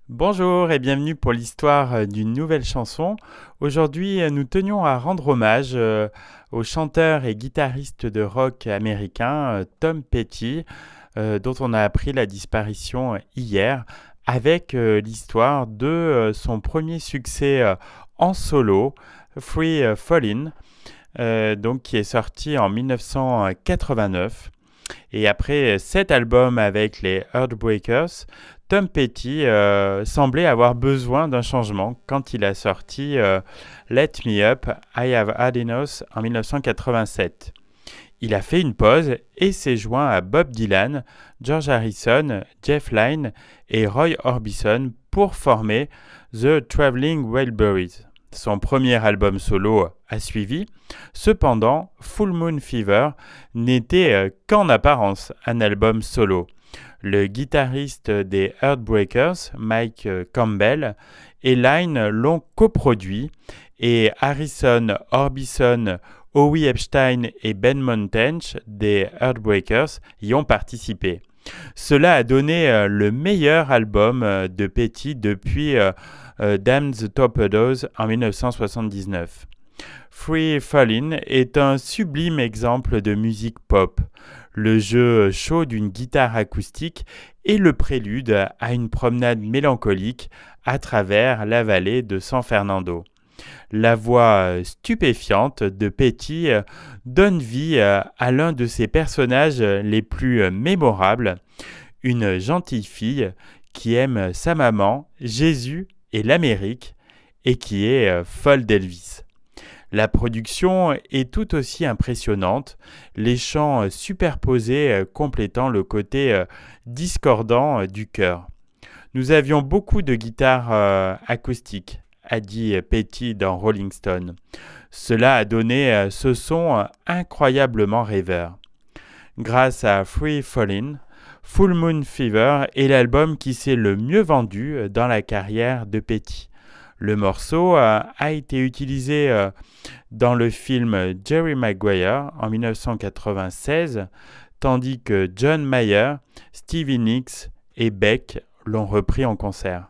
Bonjour et bienvenue pour l'histoire d'une nouvelle chanson. Aujourd'hui, nous tenions à rendre hommage au chanteur et guitariste de rock américain Tom Petty, dont on a appris la disparition hier, avec l'histoire de son premier succès en solo, Free Fallin', donc qui est sorti en 1989. Et après 7 albums avec les Heartbreakers, Tom Petty semblait avoir besoin d'un changement quand il a sorti Let Me Up, I Have Had Enough en 1987. Il a fait une pause et s'est joint à Bob Dylan, George Harrison, Jeff Lynne et Roy Orbison pour former The Traveling Wilburys. Son premier album solo a suivi. Cependant, Full Moon Fever n'était qu'en apparence un album solo. Le guitariste des Heartbreakers, Mike Campbell, et Lynne l'ont coproduit et Harrison, Orbison, Howie Epstein et Ben Montench des Heartbreakers y ont participé. Cela a donné le meilleur album de Petty depuis Damn the Torpedoes en 1979. Free Fallin' est un sublime exemple de musique pop. Le jeu chaud d'une guitare acoustique est le prélude à une promenade mélancolique à travers la vallée de San Fernando. La voix stupéfiante de Petty donne vie à l'un de ses personnages les plus mémorables, une gentille fille qui aime sa maman, Jésus et l'Amérique, et qui est folle d'Elvis. La production est tout aussi impressionnante, les chants superposés complétant le côté discordant du chœur. Nous avions beaucoup de guitares acoustiques, a dit Petty dans Rolling Stone. Cela a donné ce son incroyablement rêveur. Grâce à Free Fallin', Full Moon Fever est l'album qui s'est le mieux vendu dans la carrière de Petty. Le morceau a été utilisé dans le film Jerry Maguire en 1996, tandis que John Mayer, Stevie Nicks et Beck l'ont repris en concert.